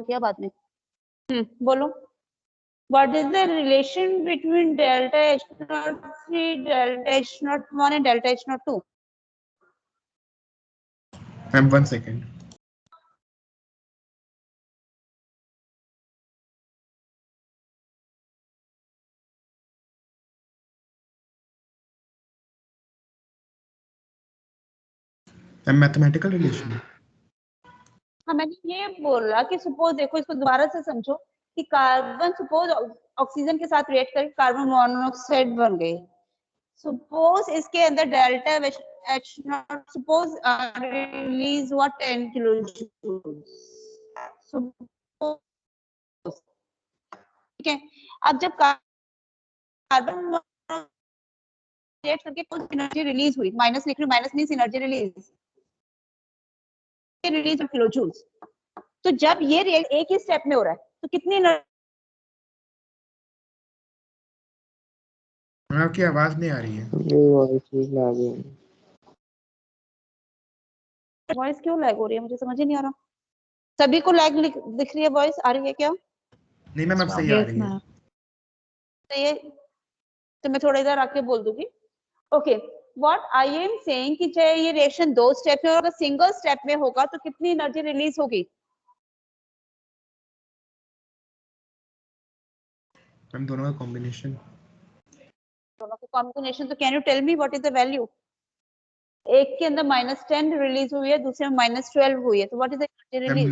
किया बाद में। बोलो, what is the relation between delta H03, delta H01 and delta H02? Ma'am, 1 second. Ma'am, mathematical relation. हाँ, मैंने ये बोला कि सपोज देखो, इसको दोबारा से समझो कि कार्बन सपोज ऑक्सीजन के साथ रिएक्ट करके कार्बन मोनोऑक्साइड बन गए। सपोज इसके अंदर डेल्टा H0 सपोज रिलीज हुआ 10 किलो जूल। ठीक है, अब जब कार्बन रिएक्ट करके कुछ एनर्जी रिलीज हुई, माइनस लिख रही हूँ, minus means energy release kilo joule. तो जब ये एक ही स्टेप में हो रहा है तो कितनी आपकी आवाज नहीं आ रही है। वॉइस क्यों लैग हो रही है, मुझे समझ ही नहीं आ रहा। सभी को लैग दिख रही है? वॉइस आ रही है क्या? नहीं मैम, अब सही आ रही है। तो मैं थोड़ा इधर आके बोल दूंगी। Okay, what I am saying कि चाहे ये रिएक्शन 2 स्टेप में और सिंगल स्टेप में होगा तो कितनी एनर्जी रिलीज होगी? मैम दोनों का कॉम्बिनेशन। दोनों का कॉम्बिनेशन। तो can you tell me what is the value? एक के अंदर -10 रिलीज हुई है, दूसरे में -12 हुई है, तो what is the energy release?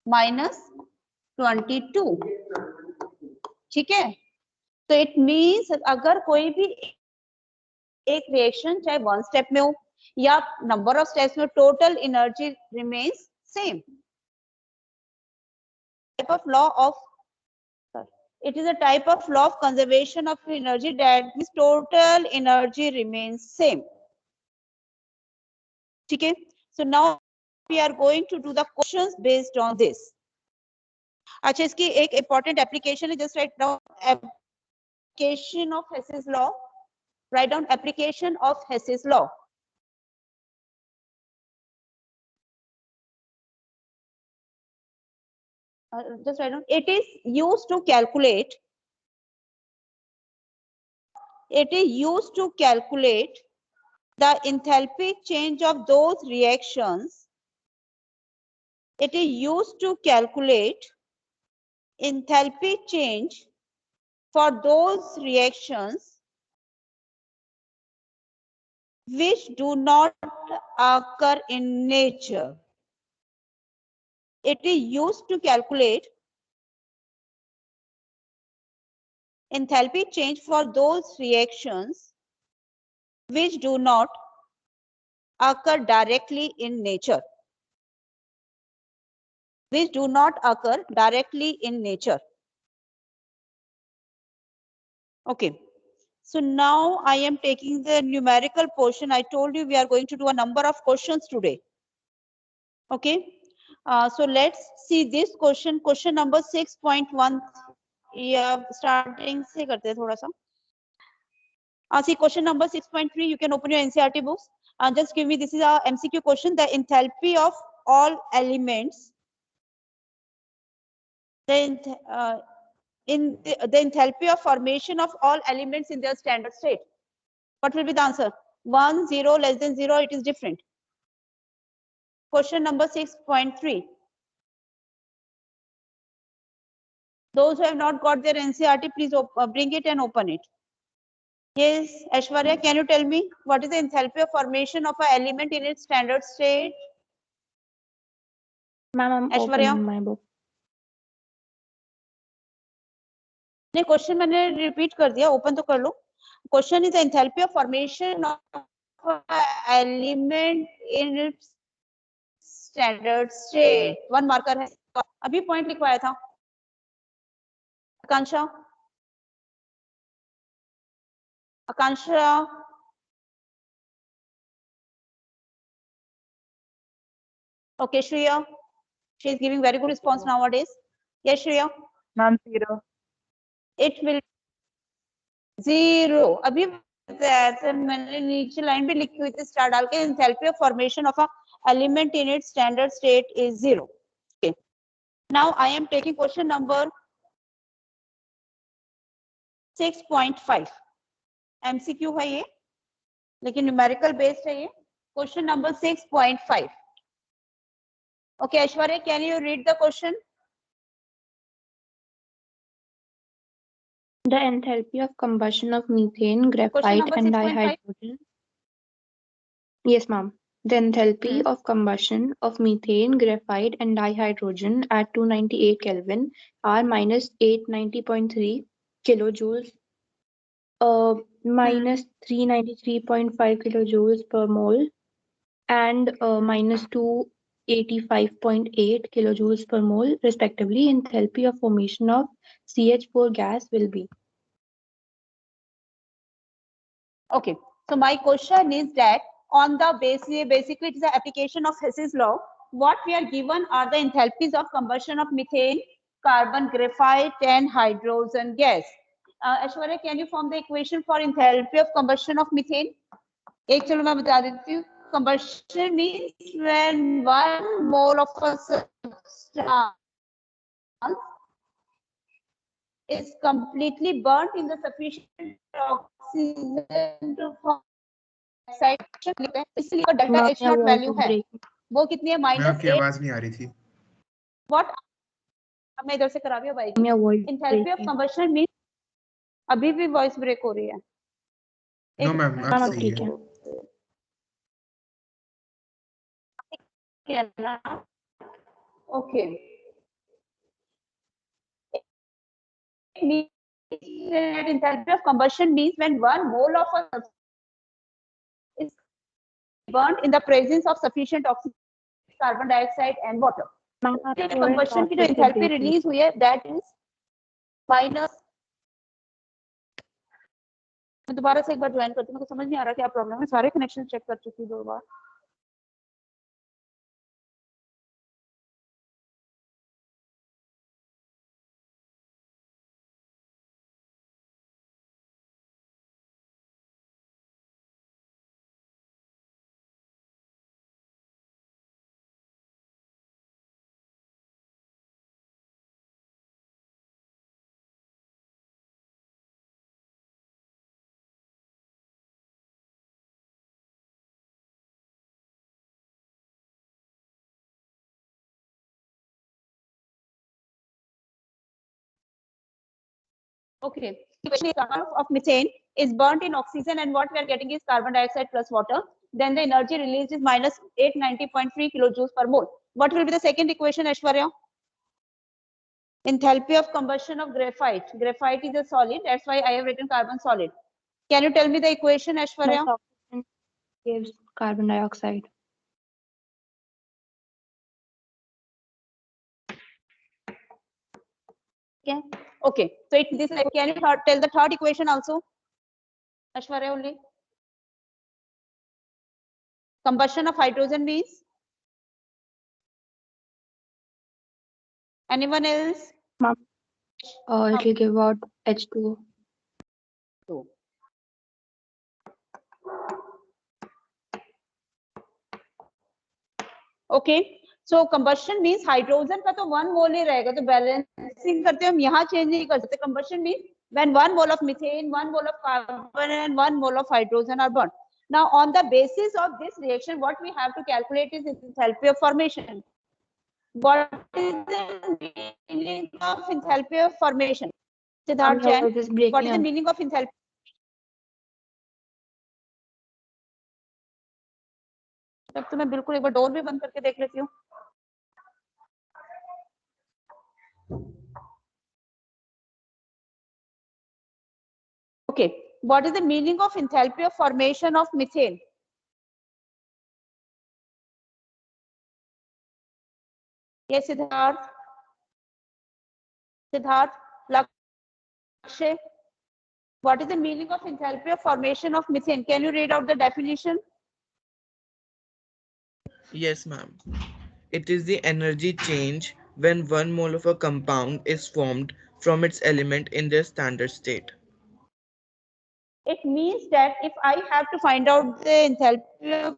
-22 -22। ठीक है, तो इट मींस अगर कोई भी एक रिएक्शन चाहे 1 स्टेप में हो या नंबर ऑफ स्टेप्स में, total energy remains same. Type of law of it is a type of law of conservation of energy that means total energy remains same. ठीक है, so now we are going to do the questions based on this. अच्छा, इसकी एक important application है, just write down application of Hess's law. Write down application of Hess's law. Just write down. It is used to calculate. It is used to calculate the enthalpy change of those reactions. It is used to calculate enthalpy change for those reactions which do not occur in nature. It is used to calculate enthalpy change for those reactions which do not occur directly in nature. Which do not occur directly in nature. Okay. So now I am taking the numerical portion. I told you we are going to do a number of questions today. Okay. So let's see this question. Question number 6.1. Yeah, starting से करते हैं थोड़ा सा. See question number 6.3. You can open your NCERT books and just give me. This is our MCQ question. The enthalpy of all elements. In the enthalpy of formation of all elements in their standard state. What will be the answer? 1, 0, less than 0. It is different. Question number 6.3. Those who have not got their NCERT, please bring it and open it. Yes, Aishwarya, can you tell me what is the enthalpy of formation of an element in its standard state? Ma'am, I'm Aishwarya, opening my book. नहीं, question मैंने repeat कर दिया, open तो कर लो. Question is enthalpy of formation of element in its standard state. 1 marker है, अभी point लिखवाया था. आकांक्षा, आकांक्षा, okay, Shreya, she is giving very good response nowadays. Yes, Shreya. Ma'am, 0. It will 0. अभी मैंने नीचे लाइन भी लिखी हुई थी, स्टार डाल के. Enthalpy of formation of a element in its standard state is 0. Okay. Now I am taking question number 6.5. MCQ है ये, लेकिन न्यूमेरिकल बेस्ड है ये. Question number 6.5. Okay, Aishwarya, can you read the question? The enthalpy of combustion of methane, graphite, number and 6.5. dihydrogen. Yes, ma'am. The enthalpy of combustion of methane, graphite, and dihydrogen at 298 Kelvin are minus 890.3 kilojoules, minus 393.5 kilojoules per mole, and minus 285.8 kilojoules per mole, respectively. Enthalpy of formation of CH4 gas will be. Okay, so my question is that on the basis, basically it is the application of Hess's law. What we are given are the enthalpies of combustion of methane, carbon, graphite, and hydrogen gas. Aishwarya, can you form the equation for enthalpy of combustion of methane? एक चलो मैं बता देती हूँ. Combustion means when 1 mole of a substance is completely burnt in the sufficient oxygen to form oxide. इसलिए delta H not value है, वो कितनी है? आपकी आवाज नहीं आ रही थी. What? अब मैं इधर से करा रही हूँ भाई. Enthalpy of combustion means अभी भी वॉइस ब्रेक हो रही है. नो मैम, आप सही है. Okay. Enthalpy of combustion means when 1 mole of a substance is burnt in the presence of sufficient oxygen, carbon dioxide and water. Combustion की जो enthalpy release हुई है, that is minus. मैं दोबारा से एक बार ज्वाइन करती हूँ, मुझे समझ नहीं आ रहा क्या प्रॉब्लम है. सारे कनेक्शन चेक कर चुकी हूँ 2 बार. Okay, the carbon of methane is burnt in oxygen and what we are getting is carbon dioxide plus water. Then the energy released is minus 890.3 kilojoules per mole. What will be the second equation, Aishwarya? Enthalpy of combustion of graphite. Graphite is a solid, that's why I have written carbon solid. Can you tell me the equation, Aishwarya? Gives carbon dioxide. Yeah. Okay, so this is, can you tell the third equation also? Aishwarya only. Combustion of hydrogen means? Anyone else? It will give out H2O. Okay, so combustion means hydrogen का तो 1 mole ही रहेगा, तो balancing करते हम यहाँ change नहीं कर सकते. Combustion means when 1 mole of methane, 1 mole of carbon and 1 mole of hydrogen are burnt. Now on the basis of this reaction, what we have to calculate is enthalpy of formation. What is the meaning of enthalpy of formation? Siddharth Jain, what is the meaning of enthalpy? तब तो मैं बिल्कुल एक बार door भी बंद करके देख लेती हूँ. Okay, what is the meaning of enthalpy of formation of methane? Yes, Siddharth. Siddharth, Lakshay. What is the meaning of enthalpy of formation of methane? Can you read out the definition? Yes, ma'am. It is the energy change when 1 mole of a compound is formed from its element in their standard state. It means that if I have to find out the enthalpy of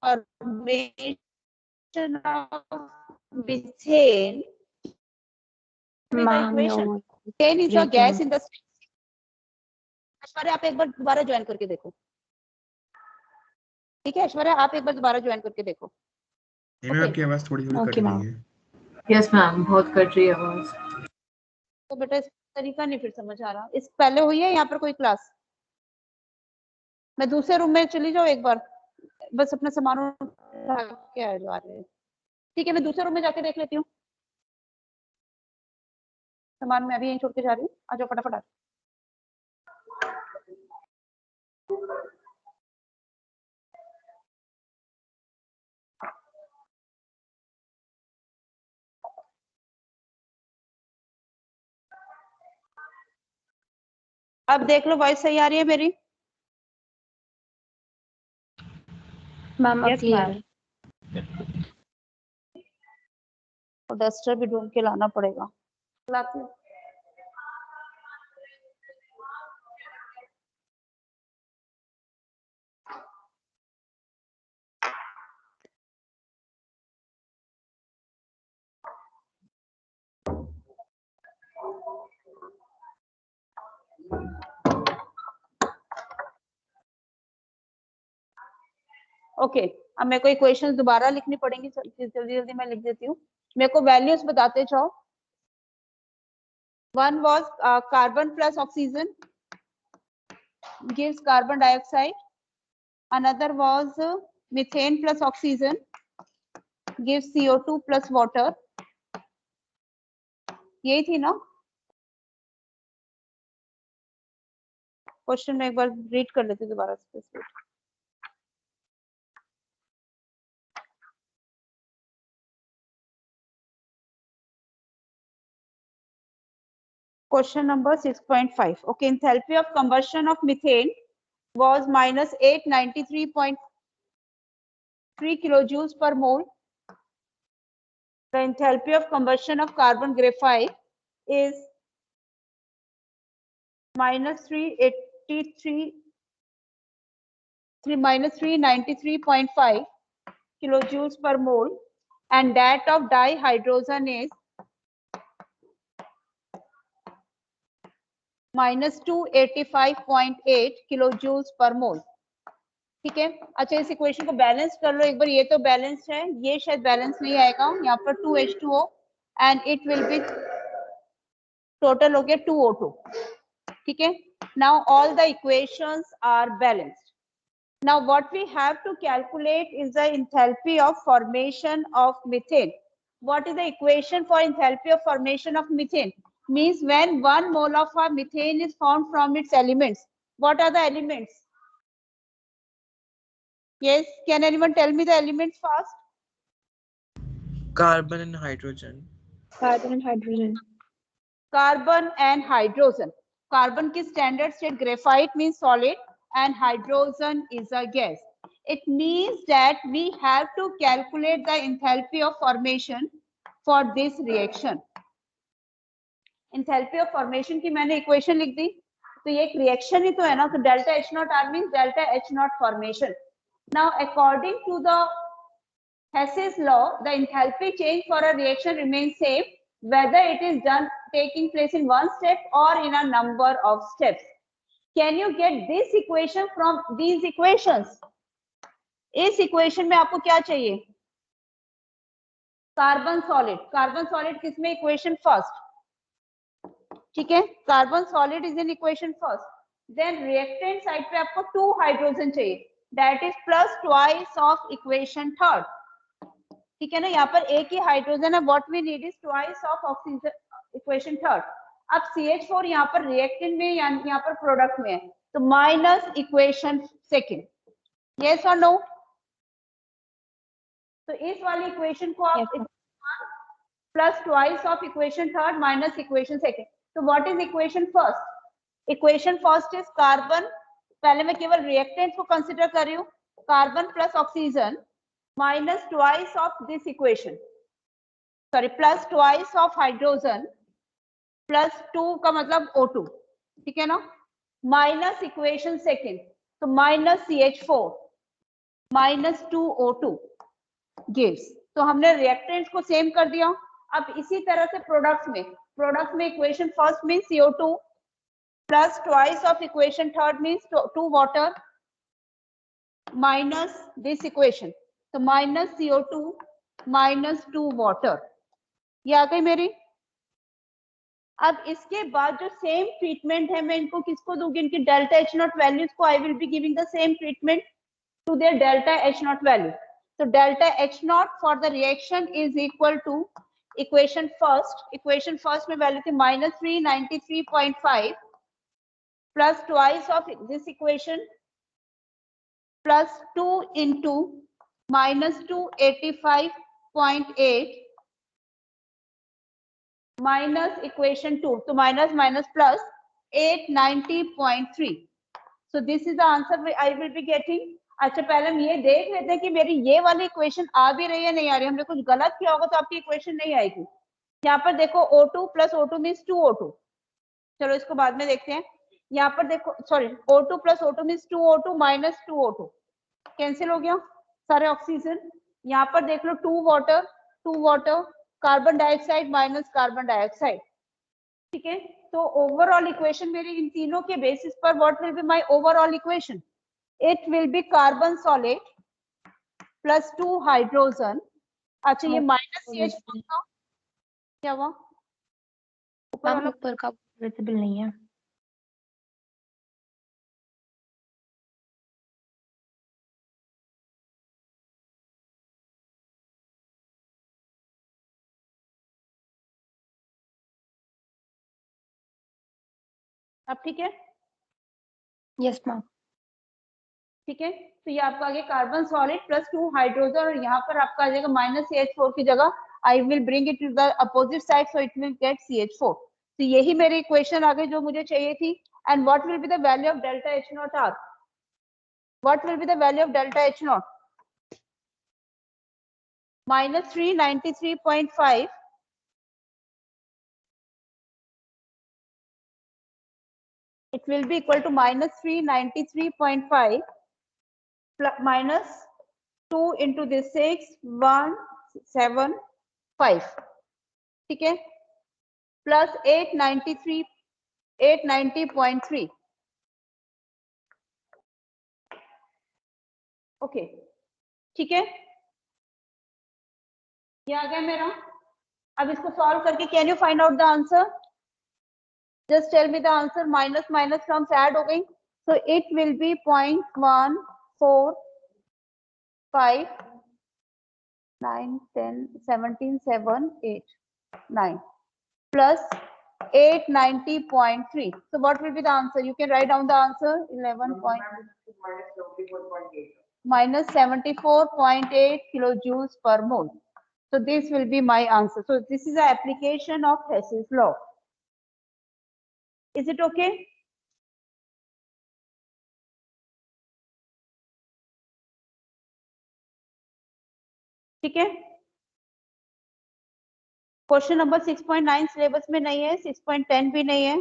formation methane. Ma'am, Equation. your Methane is a gas breaking. in the. Aishwarya आप एक बार दोबारा join करके देखो. ठीक है ऐश्वर्या आप एक बार दोबारा ज्वाइन करके देखो. मैम आपकी आवाज थोड़ी थोड़ी कट रही है. यस मैम बहुत कट रही है आवाज. तो बेटा इस तरीका नहीं फिर समझ आ रहा. इस पहले हुई है यहाँ पर कोई क्लास? मैं दूसरे रूम में चली जाऊँ एक बार, बस अपना सामान उठा के आ जा रहे हैं. ठीक है मैं दूसरे रूम में जाके देख लेती हूँ. सामान मैं अभी यहीं छोड़ के जा रही हूँ. आ जाओ फटाफट. अब देख लो वॉइस सही आ रही है मेरी? Ma'am Yes, clear ma'am. है. और डस्टर भी ढूंढ के लाना पड़ेगा. लाती हूँ. ओके अब मेरे को इक्वेशंस दोबारा लिखनी पड़ेंगी. जल्दी जल्दी मैं लिख देती हूँ. मेरे को वैल्यूज बताते जाओ. One was carbon plus oxygen gives carbon dioxide. Another was methane plus oxygen gives CO2 plus water. यही थी ना क्वेश्चन? में एक बार रीड कर लेते दोबारा से. Question number 6.5. Okay, enthalpy of combustion of methane was minus 893.3 kilojoules per mole. The enthalpy of combustion of carbon graphite is minus 393.5 kilojoules per mole, and that of dihydrogen is minus 285.8 kilojoules per mole. ठीक है. अच्छा इस equation को balance कर लो एक बार. ये तो balance है, ये शायद बैलेंस नहीं आएगा. यहाँ पर 2H2O and it will be total हो गया 2O2. ठीक है. Now all the equations are balanced. Now what we have to calculate is the enthalpy of formation of methane. What is the equation for enthalpy of formation of methane? Means when 1 mole of our methane is formed from its elements. What are the elements? Yes, can anyone tell me the elements first? Carbon and hydrogen. Carbon and hydrogen. Carbon and hydrogen. Carbon की standard state graphite means solid and hydrogen is a gas. It means that we have to calculate the enthalpy of formation for this reaction. Enthalpy of formation की मैंने equation लिख दी. तो ये एक reaction ही तो है ना. तो delta H naught R means delta H naught formation. Now according to the Hess's law, the enthalpy change for a reaction remains same whether it is done taking place in one step or in a number of steps. Can you get this equation from these equations? इस equation में आपको क्या चाहिए? Carbon solid. Carbon solid किसमें? Equation first. ठीक है. Carbon solid is in equation first. Then reactant side पे आपको 2 हाइड्रोजन चाहिए. That is plus twice of equation third. ठीक है ना. यहाँ पर एक ही हाइड्रोजन है. What we need is twice of oxygen equation third. अब CH4 यहाँ पर रिएक्टेंट में या यहाँ पर प्रोडक्ट में है तो माइनस इक्वेशन सेकंड. यस और नो? तो इस वाली इक्वेशन को आप plus twice of equation third minus equation second. तो what is equation first? Equation first is carbon. पहले मैं केवल रिएक्टेंट को कंसिडर कर रही हूँ. Carbon plus oxygen minus twice of this equation, sorry plus twice of hydrogen plus 2 का मतलब O2. ठीक है ना. माइनस इक्वेशन सेकंड तो minus CH4 minus 2O2 gives तो हमने रिएक्टेंट्स को सेम कर दिया। अब इसी तरह से प्रोडक्ट्स में equation first mean CO2 plus twice of equation third means 2 water minus this equation, तो माइनस CO2 माइनस 2 वाटर, ये आ गई मेरी। अब इसके बाद जो सेम ट्रीटमेंट है मैं इनको किसको दूंगी, इनकी डेल्टा H नॉट वैल्यूज को I will be giving the same treatment to their delta H not value. तो delta H not for the reaction is equal to equation first में वैल्यू थी minus 393.5 plus twice of this equation plus 2 into minus 285.8 minus equation 2, तो minus minus plus 890.3। So this is the answer I will be getting. अच्छा पहले हम ये देख लेते हैं कि मेरी ये वाली इक्वेशन आ भी रही है नहीं आ रही। हमने कुछ गलत किया होगा तो आपकी इक्वेशन नहीं आएगी। यहाँ पर देखो O2 plus O2 means 2O2, चलो इसको बाद में देखते हैं। यहाँ पर देखो sorry O2 plus O2 means 2O2 minus 2O2 cancel हो गया सारे ऑक्सीजन। यहाँ पर देख लो 2 water carbon dioxide minus carbon dioxide, ठीक है। तो ओवरऑल इक्वेशन मेरी इन तीनों के बेसिस पर what will be my overall equation, it will B carbon solid plus 2 hydrogen. अच्छा ये माइनस CH4 का क्या हुआ, ऊपर वाला ऊपर का विजिबल नहीं है। अब ठीक है, यस मैम। ठीक है। तो ये आपका आ गया कार्बन सॉलिड प्लस 2 हाइड्रोजन और यहाँ पर आपका आ जाएगा माइनस CH4 की जगह I will bring it to the opposite side so it will get CH4। तो यही मेरी इक्वेशन आ गई जो मुझे चाहिए थी। And what will be the value of delta H naught r, what will be the value of delta H naught, minus 393.5 it will be equal to minus 393.5 minus 2 into this 6175, ठीक है, plus 890.3 okay, ठीक है, ये आ गया मेरा। अब इसको solve करके can you find out the answer, just tell me the answer. Minus minus terms add हो गई, so it will be 0.145 9 10 17 7 8 9 plus 890.3. So what will be the answer? You can write down the answer 11 point minus 74.8 kilojoules per mole. So this will be my answer. So this is the application of Hess's law. Is it okay? ठीक है, question number 6.9 syllabus में नहीं है, 6.10 भी नहीं है।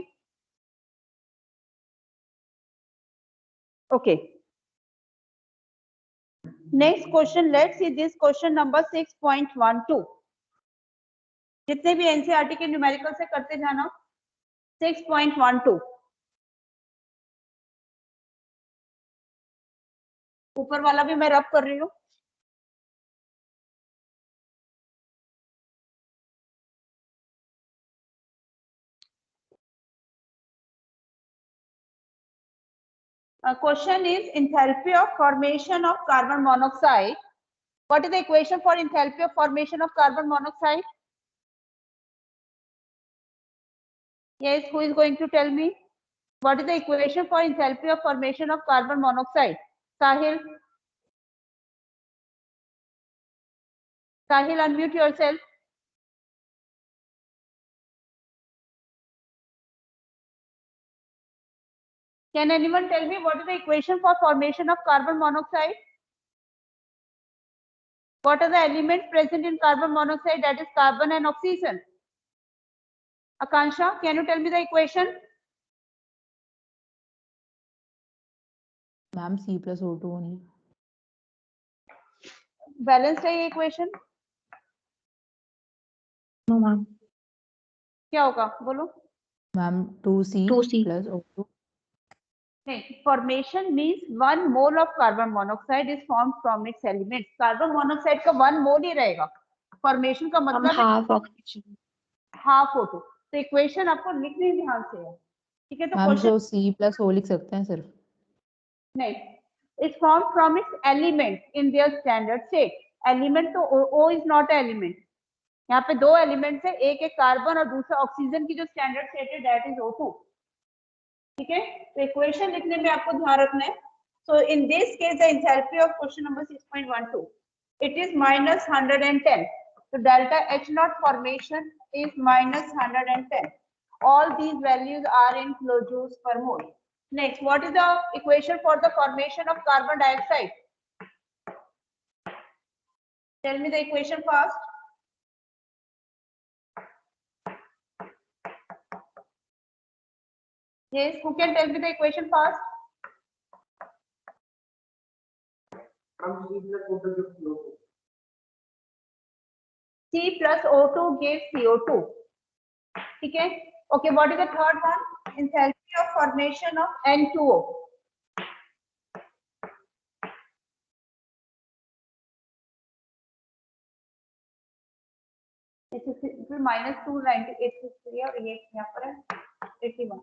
Okay, next question, let's see this question number 6.12। जितने भी एनसीईआरटी के न्यूमेरिकल से करते जाना। 6.12 ऊपर वाला भी मैं रब कर रही हूँ। Question is enthalpy of formation of carbon monoxide. What is the equation for enthalpy of formation of carbon monoxide? Yes, who is going to tell me? What is the equation for enthalpy of formation of carbon monoxide? Sahil? Sahil, unmute yourself. Can anyone tell me what is the equation for formation of carbon monoxide? What are the elements present in carbon monoxide? That is carbon and oxygen. Akansha, can you tell me the equation? Ma'am, C plus O2 only. Balanced है ये equation. No, ma'am. क्या होगा बोलो? Ma'am 2C 2C. plus O2. नहीं, formation means 1 mole of carbon monoxide is formed from its elements. Carbon monoxide का 1 मोल ही रहेगा. Formation का Ma'am, मतलब half oxygen. Half O2. तो इक्वेशन आपको लिखनी ध्यान से है, ठीक है? तो मैम क्वेश्चन जो C plus O लिख सकते हैं सिर्फ. नहीं, is form from its element in their standard state. Element तो O इज नॉट एलिमेंट. यहाँ पे 2 एलिमेंट्स है, एक है कार्बन और दूसरा ऑक्सीजन की जो स्टैंडर्ड स्टेट है दैट इज O2. ठीक है? तो इक्वेशन लिखने में आपको ध्यान रखना है. So in this case the enthalpy of question number 6.12 it is minus 110. So delta H naught formation is minus 110. All these values are in kilojoules per mole. Next, what is the equation for the formation of carbon dioxide? Tell me the equation first. Yes, who can tell me the equation first? C plus O2 gives CO2. ठीक है? Okay, what is the third one? Enthalpy of formation of N2O. minus 298 और ये यहाँ पर है 81.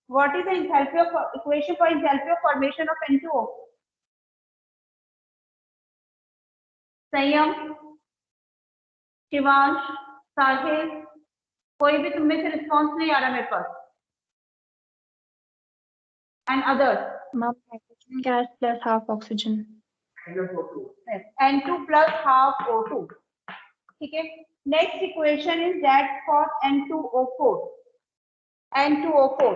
What is the enthalpy of equation for enthalpy of formation of N2O? संयम, शिवांश, साहिल, कोई भी तुम में से रिस्पॉन्स नहीं आ रहा मेरे पास. And others. Ma'am, nitrogen gas plus half oxygen. N2 plus half O2. ठीक है? Next equation is that for N2O4. N2O4.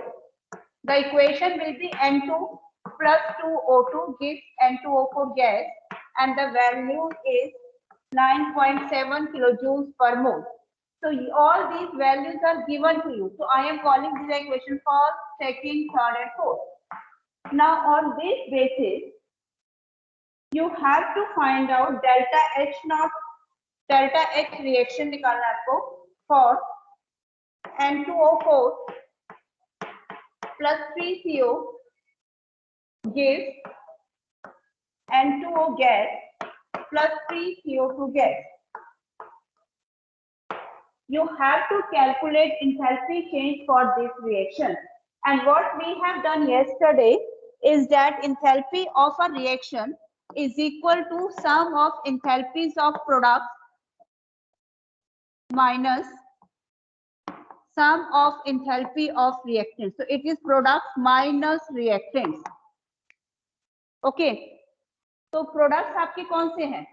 The equation will be N2 plus 2O2 gives N2O4 gas, and the value is 9.7 kilojoules per mole. So all these values are given to you. So I am calling this equation first, second, third, and fourth. Now on this basis, you have to find out delta H naught, delta H reaction निकालना आपको for N2O4 plus 3CO gives N2O gas plus 3CO2 gas. You have to calculate enthalpy change for this reaction. And what we have done yesterday is that enthalpy of a reaction is equal to sum of enthalpies of products minus sum of enthalpy of reactants. So it is products minus reactants. Okay. तो products आपके कौन से हैं?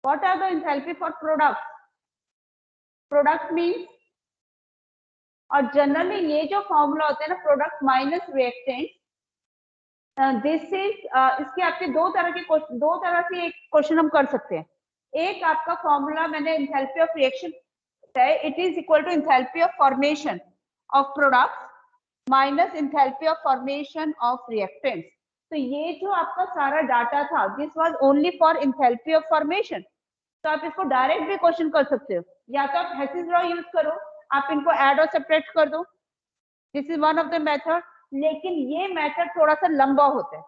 What are the enthalpy for products? Products means, और generally ये जो formula होता है ना product minus reactant, this is इसके आपके दो तरह से एक क्वेश्चन हम कर सकते हैं. एक आपका फॉर्मूला मैंने एंथैल्पी ऑफ रिएक्शन है, it is equal to enthalpy of formation of products minus enthalpy of formation of reactants. तो ये जो आपका सारा डाटा था this was only for enthalpy of formation. तो आप इसको डायरेक्ट भी क्वेश्चन कर सकते हो, या तो आप हेसिस लॉ यूज करो, आप इनको ऐड और सब्ट्रैक्ट कर दो. This is one of the method, लेकिन ये मेथड थोड़ा सा लंबा होता है.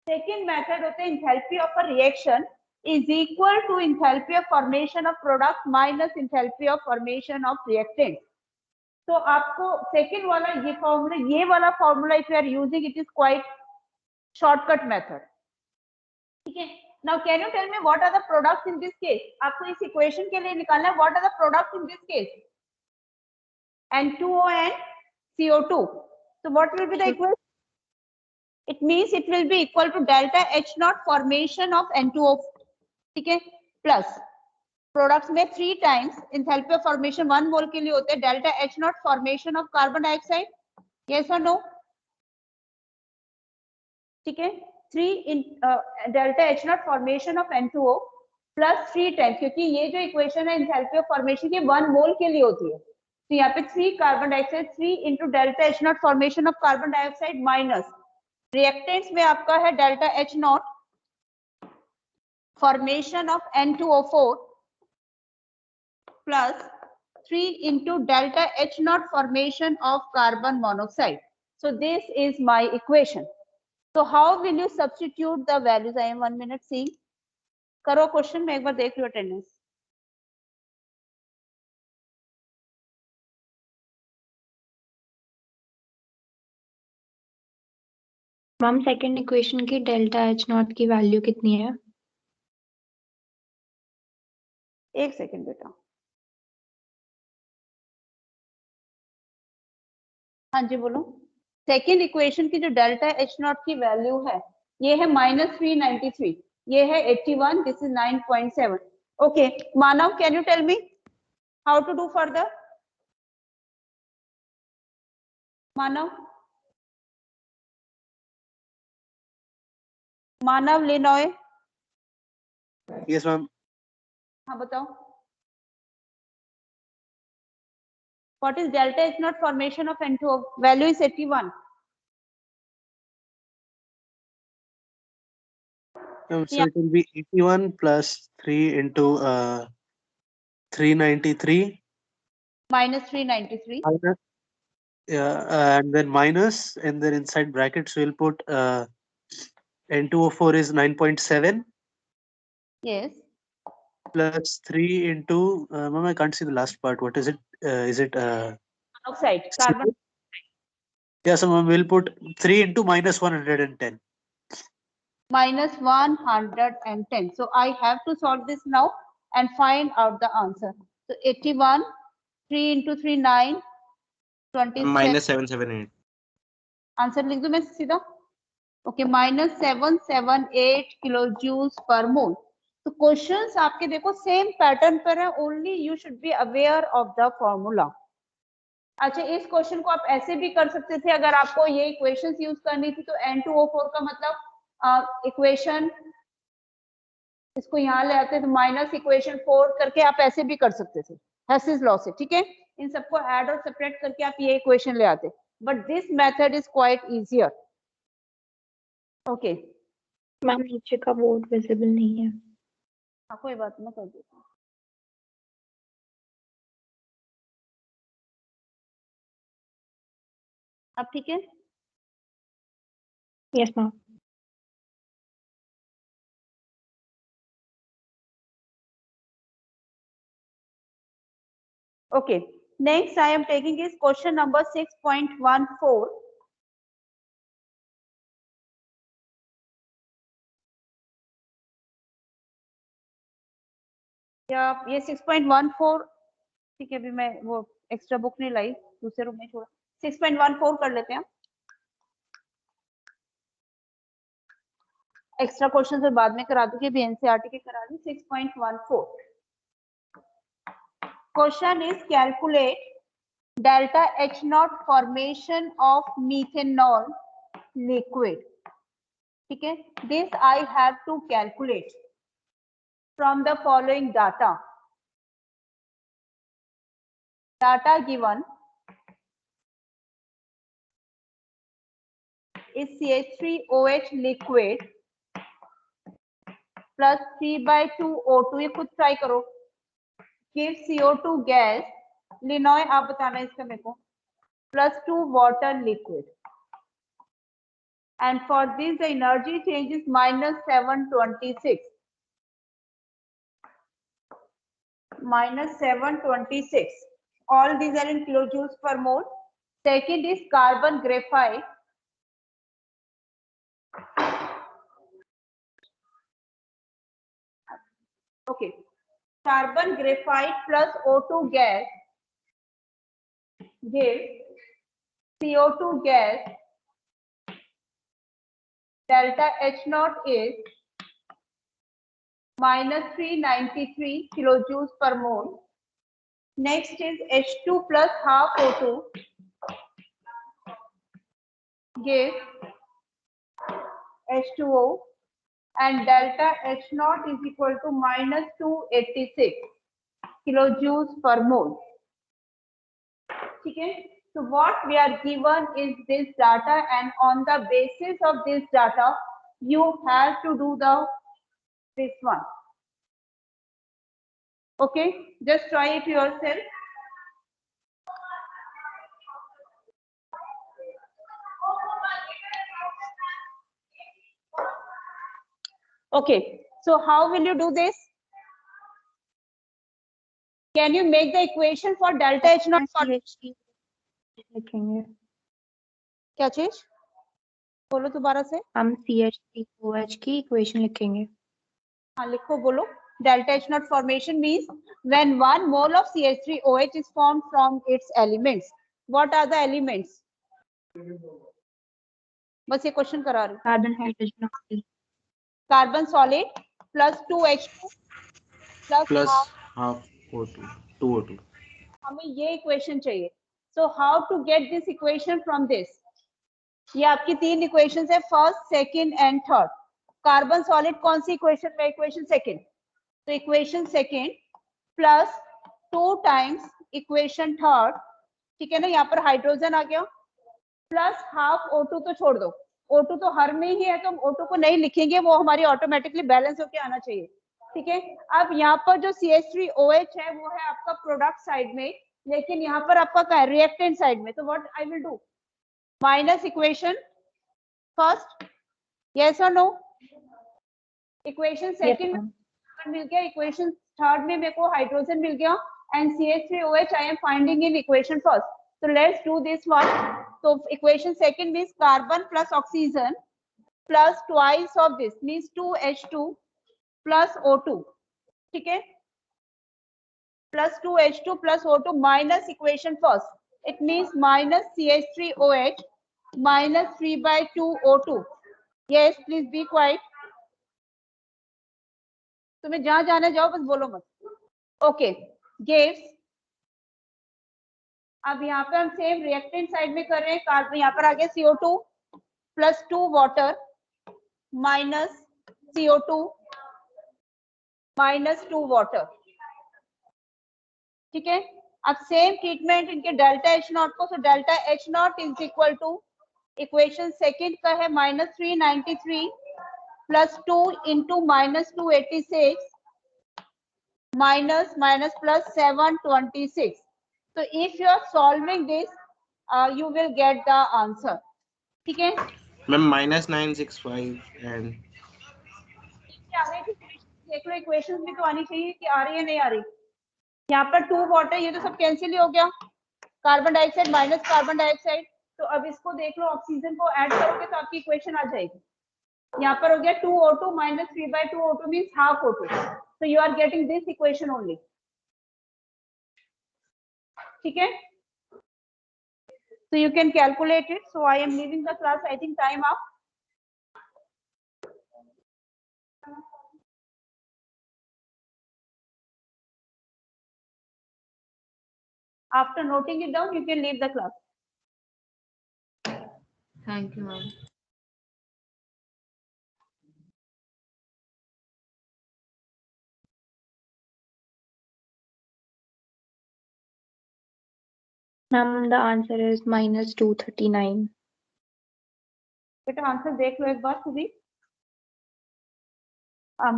सेकेंड मेथड होता है enthalpy of a reaction is equal to enthalpy of formation of product minus enthalpy of formation of reactant. तो आपको सेकेंड वाला ये फॉर्मूला, ये वाला formula if you are using it is quite shortcut method. ठीक है? Now can you tell me what are the products in this case? आपको इस इक्वेशन के लिए निकालना है what are the products in this case? N2O and CO2. So what will be the equation? It means it will be equal to delta H naught formation of N2O. ठीक है? Plus products में 3 times enthalpy of formation 1 mole के लिए होते हैं delta H naught formation of carbon dioxide. Yes or no? ठीक है? 3 in delta H naught formation of N2O plus 3 times, क्योंकि ये जो इक्वेशन है एंथैल्पी ऑफ फॉर्मेशन की 1 मोल के लिए होती है. तो यहाँ पे 3 carbon dioxide 3 into delta H naught formation of carbon dioxide minus reactants में आपका है delta H naught formation of N2O4 plus 3 into delta H naught formation of carbon monoxide. So this is my equation. So how will you substitute the values? I am 1 minute seeing. करो question में एक बार देख लो attendance. Ma'am second equation की delta H not की value कितनी है? एक second बेटा. हाँ जी बोलो. सेकेंड इक्वेशन की जो डेल्टा एच नॉट की वैल्यू है ये है -393, ये है 81, this is 9.7. Okay Manav, can you tell me how to do further? Manav, Manav Linoy. Yes ma'am. हाँ बताओ. What is delta H naught formation of N2O? Value is 81. So it will be 81 plus 3 into 393. Minus 393. Minus, and then minus, and then inside brackets we'll put N2O4 is 9.7. Yes. Plus 3 into, ma'am, I can't see the last part. What is it? Is it Monoxide, carbon. Yes, ma'am, we'll put 3 into minus 110. Minus 110. So I have to solve this now and find out the answer. So 81, 3 into 3, 9, 27. minus 778. Answer लिख दो मैं सीधा. Okay -778 kilo joules per मोल. तो questions आपके देखो same pattern पर है, only you should be aware of the formula. अच्छा इस क्वेश्चन को आप ऐसे भी कर सकते थे, अगर आपको ये इक्वेशंस यूज करनी थी तो N2O4 का मतलब इक्वेशन इसको यहाँ ले आते तो माइनस इक्वेशन 4 करके आप ऐसे भी कर सकते थे हेसिस लॉ से. ठीक है, इन सबको ऐड और सेपरेट करके आप ये इक्वेशन ले आते, but this method is quite easier. Okay ma'am नीचे का बोर्ड विजिबल नहीं है. हाँ कोई बात नहीं, कर देता हूँ. अब ठीक है. Yes ma'am. Okay, next I am taking is question number 6.14. या ये 6.14 ठीक है, अभी मैं वो एक्स्ट्रा बुक नहीं लाई, दूसरे रूम में छोड़ा. 6.14 कर लेते हैं. एक्स्ट्रा क्वेश्चन फिर बाद में करा दूंगी, अभी एनसीईआरटी के करा दी. 6.14 question is calculate delta H naught formation of methanol liquid. ठीक है, this I have to calculate from the following data. Data given is CH3OH liquid plus 3/2 O2. ये खुद ट्राई करो. Give CO2 gas. लिनॉय आप बताना इसका मेरे को. Plus 2 water liquid. And for this the energy change is -726. -726. All these are in kilojoules per mole. Second is carbon graphite. Okay. Carbon graphite plus O2 gas gives CO2 gas. Delta H naught is -393 kilojoules per mole. Next is H2 plus half O2 gives H2O, and delta H naught is equal to -286 kilojoules per mole. ठीक है, so what we are given is this data, and on the basis of this data you have to do the this one. Okay, just try it yourself. Okay, so how will you do this? Can you make the equation for delta H naught for CH3 लिखेंगे. क्या चीज? बोलो दोबारा से. हम CH3OH की equation लिखेंगे. हाँ लिखो, बोलो. Delta H naught formation means when 1 mole of CH3OH is formed from its elements. What are the elements? बस ये क्वेश्चन करा रही हूँ. Carbon, hydrogen, oxygen. Carbon solid plus 2H2 plus plus half O2, 2O2. हमें ये equation चाहिए. So how to get this equation from this? ये आपकी तीन इक्वेशन है, first, second and third. Carbon solid कौन सी इक्वेशन में? Equation second. तो equation second plus 2 times equation third. ठीक है ना, यहाँ पर हाइड्रोजन आ गया प्लस हाफ O2 तो छोड़ दो, O2 तो हर में ही है तो हम O2 को नहीं लिखेंगे, वो हमारी ऑटोमेटिकली बैलेंस होके आना चाहिए. ठीक है, अब यहाँ पर जो CH3OH है वो है आपका प्रोडक्ट साइड में, लेकिन यहाँ पर आपका क्या है? रिएक्टेंट साइड में. तो what I will do? Minus equation first, yes और नो? इक्वेशन सेकंड मिल गया, इक्वेशन थर्ड में मेरे को हाइड्रोजन मिल गया, and CH3OH I am finding in equation first. So let's do this one. So equation second means carbon plus oxygen plus twice of this means 2H2 plus O2. ठीक है, plus 2H2 plus O2 minus equation first. It means minus CH3OH minus 3/2 O2. Yes, please be quiet. तुम्हें जहां जाने जाओ, बस बोलो मत. Okay, gives. अब यहाँ पे हम सेम रिएक्टेंट साइड में कर रहे हैं. कार्बन यहाँ पर आ गया CO2 plus 2 water minus CO2 minus 2 water. ठीक है, अब सेम ट्रीटमेंट इनके डेल्टा H नॉट को. So delta H naught is equal to equation second का है minus 393 plus 2 into minus 286 minus minus plus 726. So if you are solving this, you will get the answer. ठीक है, ma'am -965 and देख लो equations भी तो आनी चाहिए कि आ रही है नहीं आ रही. यहाँ पर 2 वाटर, ये तो सब कैंसिल ही हो गया. Carbon dioxide minus carbon dioxide. तो अब इसको देख लो, ऑक्सीजन को ऐड करोगे तो आपकी इक्वेशन आ जाएगी. यहाँ पर हो गया 2O2 minus 3/2 O2 means half O2. So you are getting this equation only. ठीक है, so you can calculate it. So I am leaving the class. I think time up. After noting it down, you can leave the class. Thank you, ma'am. Ma'am, the answer is minus 239. बेटा answer देख लो एक बार खुद ही.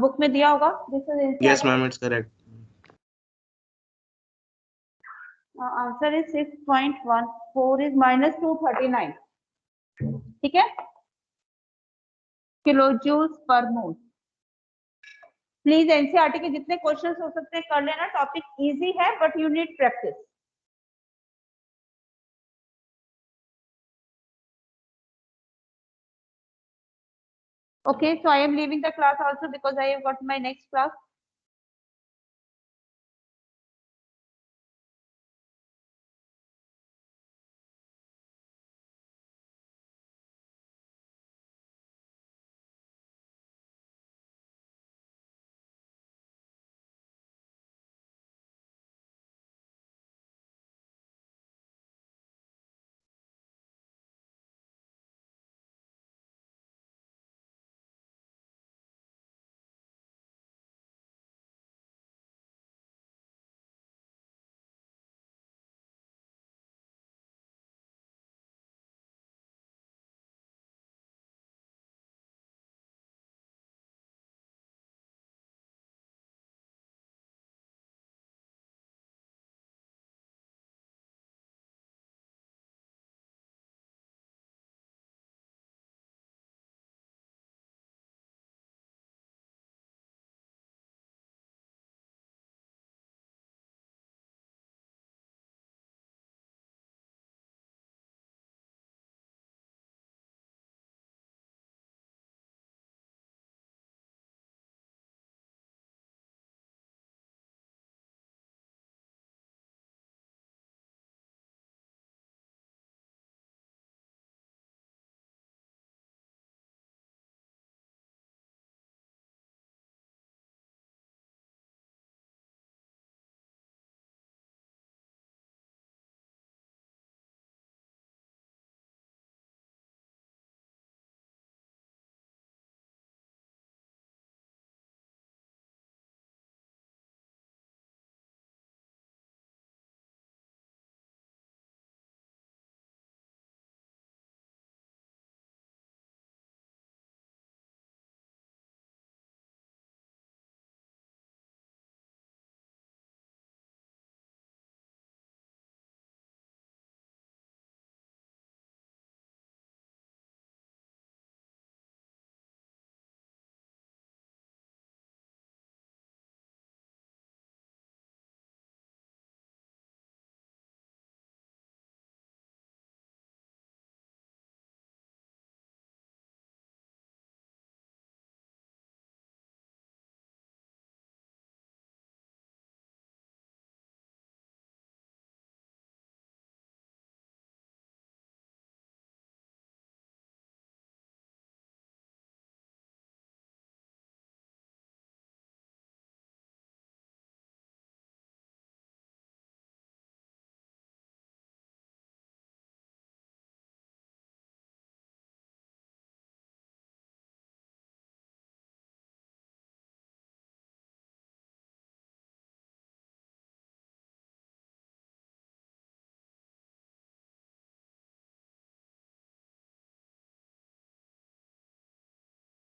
Book में दिया होगा. This is yes ma'am, it's correct. Answer is 6.14 is minus 239. ठीक है, kilo joules per mole. Please NCERT के जितने क्वेश्चंस हो सकते हैं कर लेना. टॉपिक इजी है but you need practice. Okay, so I am leaving the class also because I have got my next class.